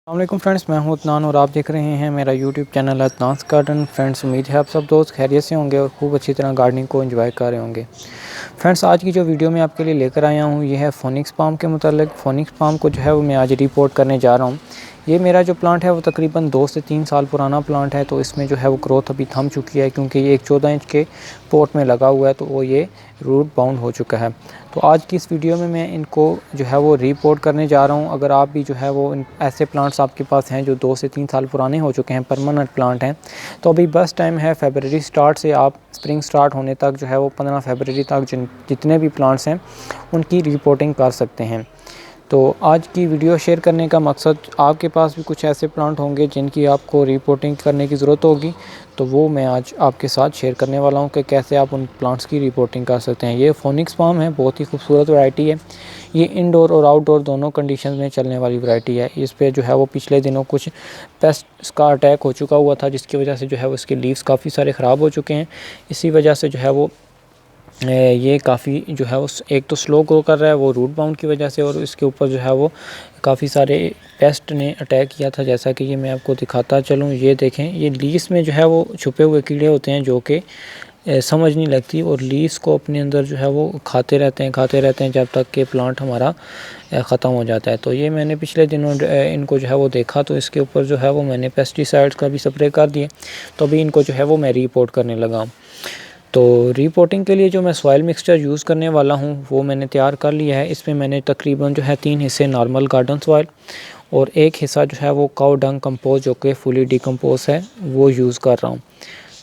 अस्सलामुअलैकुम फ्रेंड्स, मैं हूं अदनान और आप देख रहे हैं मेरा यूट्यूब चैनल अदनान्स गार्डन। फ्रेंड्स, उम्मीद है आप सब दोस्त खैरियत से होंगे और खूब अच्छी तरह गार्डनिंग को एंजॉय कर रहे होंगे। फ्रेंड्स, आज की जो वीडियो मैं आपके लिए लेकर आया हूं ये है फोनिक्स पाम के मुतालिक। फोनिक्स पाम को जो है वो मैं आज रिपोर्ट करने जा रहा हूँ। ये मेरा जो प्लांट है वो तकरीबन 2 से 3 साल पुराना प्लांट है, तो इसमें जो है वो ग्रोथ अभी थम चुकी है क्योंकि ये एक 14 इंच के पॉट में लगा हुआ है, तो वो ये रूट बाउंड हो चुका है। तो आज की इस वीडियो में मैं इनको जो है वो रिपोर्ट करने जा रहा हूँ। अगर आप भी जो है वो ऐसे प्लांट्स आपके पास हैं जो 2 से 3 साल पुराने हो चुके हैं, परमानेंट प्लांट हैं, तो अभी बस टाइम है फरवरी स्टार्ट से आप स्प्रिंग स्टार्ट होने तक जो है वो 15 फरवरी तक जितने भी प्लांट्स हैं उनकी रिपोर्टिंग कर सकते हैं। तो आज की वीडियो शेयर करने का मकसद, आपके पास भी कुछ ऐसे प्लांट होंगे जिनकी आपको रिपोर्टिंग करने की ज़रूरत होगी, तो वो मैं आज आपके साथ शेयर करने वाला हूं कि कैसे आप उन प्लांट्स की रिपोर्टिंग कर सकते हैं। ये फोनिक्स पाम है, बहुत ही खूबसूरत वैरायटी है। ये इंडोर और आउटडोर दोनों कंडीशन में चलने वाली वैरायटी है। इस पर जो है वो पिछले दिनों कुछ पेस्ट का अटैक हो चुका हुआ था, जिसकी वजह से जो है वो इसके लीव्स काफ़ी सारे ख़राब हो चुके हैं। इसी वजह से जो है वो ये काफ़ी जो है उस एक तो स्लो ग्रो कर रहा है वो रूट बाउंड की वजह से, और इसके ऊपर जो है वो काफ़ी सारे पेस्ट ने अटैक किया था। जैसा कि ये मैं आपको दिखाता चलूँ, ये देखें, ये लीव्स में जो है वो छुपे हुए कीड़े होते हैं जो कि समझ नहीं लगती और लीव्स को अपने अंदर जो है वो खाते रहते हैं जब तक कि प्लांट हमारा ख़त्म हो जाता है। तो ये मैंने पिछले दिनों इनको जो है वो देखा, तो इसके ऊपर जो है वो मैंने पेस्टिसाइड्स का भी स्प्रे कर दिए। तो अभी इनको जो है वो मैं रिपोर्ट करने लगा। तो रिपोर्टिंग के लिए जो मैं सॉइल मिक्सचर यूज़ करने वाला हूँ वो मैंने तैयार कर लिया है। इसमें मैंने तकरीबन जो है 3 हिस्से नॉर्मल गार्डन सॉइल और 1 हिस्सा जो है वो काउ डंग कंपोस्ट जो कि फुली डिकम्पोज है वो यूज़ कर रहा हूँ।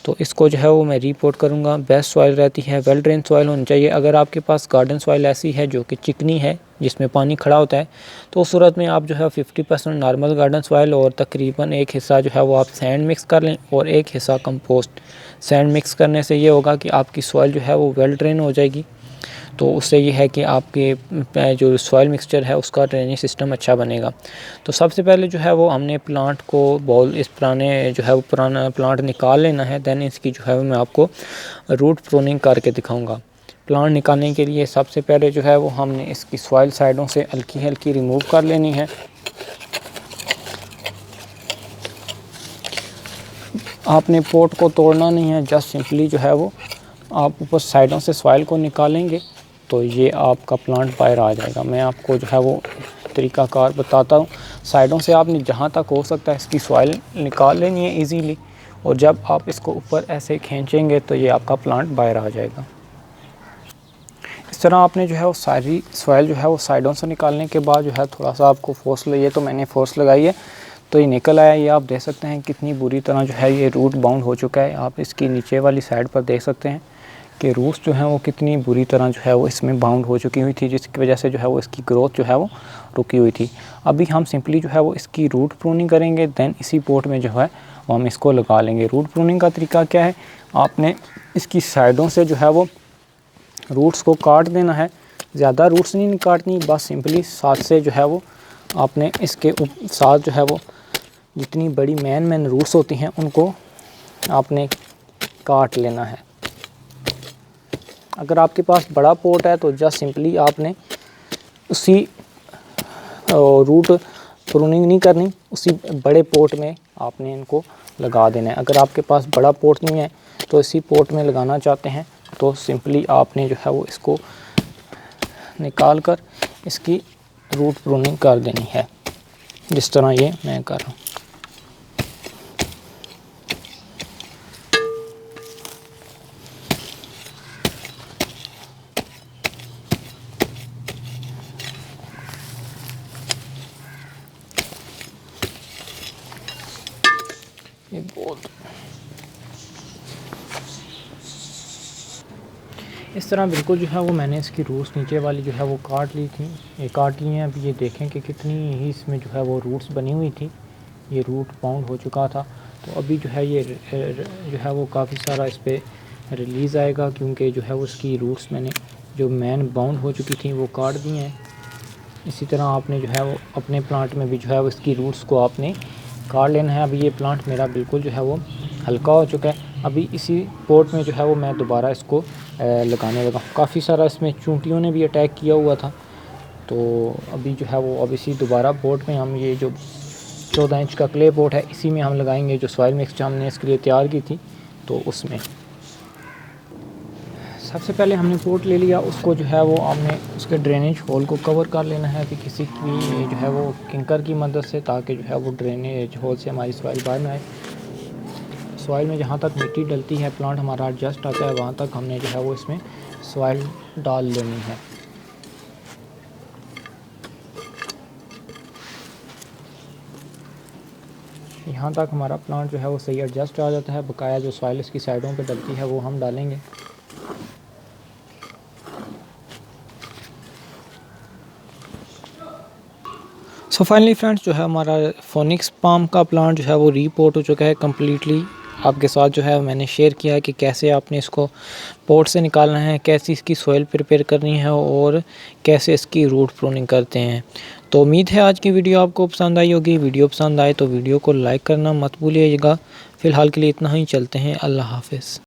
तो इसको जो है वो मैं रिपोर्ट करूँगा। बेस्ट सॉइल रहती है वेल ड्रेन सॉइल होनी चाहिए। अगर आपके पास गार्डन सॉइल ऐसी है जो कि चिकनी है, जिसमें पानी खड़ा होता है, तो उस सूरत में आप जो है 50% नॉर्मल गार्डन सॉइल और तकरीबन 1 हिस्सा जो है वो आप सैंड मिक्स कर लें और 1 हिस्सा कंपोस्ट। सैंड मिक्स करने से ये होगा कि आपकी सॉइल जो है वो वेल ड्रेन हो जाएगी। तो उससे ये है कि आपके जो सॉइल मिक्सचर है उसका ड्रेनेज सिस्टम अच्छा बनेगा। तो सबसे पहले जो है वो हमने प्लांट को इस पुराने जो है वो पुराना प्लांट निकाल लेना है। दैन इसकी जो है वो मैं आपको रूट प्रूनिंग करके दिखाऊंगा। प्लांट निकालने के लिए सबसे पहले जो है वो हमने इसकी सॉइल साइडों से हल्की हल्की रिमूव कर लेनी है। आपने पोट को तोड़ना नहीं है, जस्ट सिंपली जो है वो आप ऊपर साइडों से सॉइल को निकालेंगे तो ये आपका प्लांट बाहर आ जाएगा। मैं आपको जो है वो तरीक़ाकार बताता हूँ। साइडों से आपने जहाँ तक हो सकता है इसकी सॉइल निकाल लेनी है इजीली, और जब आप इसको ऊपर ऐसे खींचेंगे तो ये आपका प्लांट बाहर आ जाएगा। इस तरह आपने जो है वो सारी सॉइल जो है वो साइडों से निकालने के बाद जो है थोड़ा सा आपको फोर्स लगाइए। तो मैंने फोर्स लगाई है तो ये निकल आया। ये आप देख सकते हैं कितनी बुरी तरह जो है ये रूट बाउंड हो चुका है। आप इसकी नीचे वाली साइड पर देख सकते हैं कि रूट्स जो हैं वो कितनी बुरी तरह जो है वो इसमें बाउंड हो चुकी हुई थी, जिसकी वजह से जो है वो इसकी ग्रोथ जो है वो रुकी हुई थी। अभी हम सिंपली जो है वो इसकी रूट प्रूनिंग करेंगे। दैन इसी पोट में जो है वो हम इसको लगा लेंगे। रूट प्रूनिंग का तरीका क्या है, आपने इसकी साइडों से जो है वो रूट्स को काट देना है। ज़्यादा रूट्स नहीं काटनी, बस सिंपली साथ से जो है वो आपने इसके साथ जो है वो जितनी बड़ी मेन रूट्स होती हैं उनको आपने काट लेना है। अगर आपके पास बड़ा पोट है तो जस्ट सिंपली आपने उसी रूट प्रूनिंग नहीं करनी, उसी बड़े पोट में आपने इनको लगा देना है। अगर आपके पास बड़ा पोट नहीं है तो इसी पोट में लगाना चाहते हैं तो सिंपली आपने जो है वो इसको निकाल कर इसकी रूट प्रूनिंग कर देनी है, जिस तरह ये मैं कर रहा हूँ। ये बहुत इस तरह बिल्कुल जो है वो मैंने इसकी रूट्स नीचे वाली जो है वो काट ली थी, ये काट ली हैं। अब ये देखें कि कितनी ही इसमें जो है वो रूट्स बनी हुई थी, ये रूट बाउंड हो चुका था। तो अभी जो है ये जो है वो काफ़ी सारा इस पर रिलीज़ आएगा, क्योंकि जो है वो इसकी रूट्स मैंने जो मेन बाउंड हो चुकी थी वो काट दी हैं। इसी तरह आपने जो है वो अपने प्लांट में भी जो है वो इसकी रूट्स को आपने काट लेना है। अभी ये प्लांट मेरा बिल्कुल जो है वो हल्का हो चुका है। अभी इसी पोट में जो है वो मैं दोबारा इसको लगाने लगा। काफ़ी सारा इसमें चूंटियों ने भी अटैक किया हुआ था, तो अभी जो है वो अब इसी दोबारा पोट में हम ये जो 14 इंच का क्ले पॉट है, इसी में हम लगाएंगे जो सॉइल मिक्स हमने इसके लिए तैयार की थी। तो उसमें सबसे पहले हमने पॉट ले लिया, उसको जो है वो हमने उसके ड्रेनेज होल को कवर कर लेना है कि किसी की जो है वो किंकर की मदद से, ताकि जो है वो ड्रेनेज होल से हमारी सॉइल बाहर ना आए। सॉइल में जहाँ तक मिट्टी डलती है, प्लांट हमारा एडजस्ट आता है, वहाँ तक हमने जो है वो इसमें सॉइल डाल लेनी है। यहाँ तक हमारा प्लांट जो है वो सही एडजस्ट आ जाता है। बकाया जो सॉइल इसकी साइडों पे डलती है वो हम डालेंगे। सो फाइनली फ्रेंड्स, जो है हमारा फोनिक्स पाम का प्लांट जो है वो रीपोर्ट हो चुका है कम्प्लीटली। आपके साथ जो है मैंने शेयर किया है कि कैसे आपने इसको पोट से निकालना है, कैसे इसकी सॉइल प्रिपेयर करनी है और कैसे इसकी रूट प्रूनिंग करते हैं। तो उम्मीद है आज की वीडियो आपको पसंद आई होगी। वीडियो पसंद आए तो वीडियो को लाइक करना मत भूलिएगा। फ़िलहाल के लिए इतना ही, चलते हैं। अल्लाह हाफ़िज़।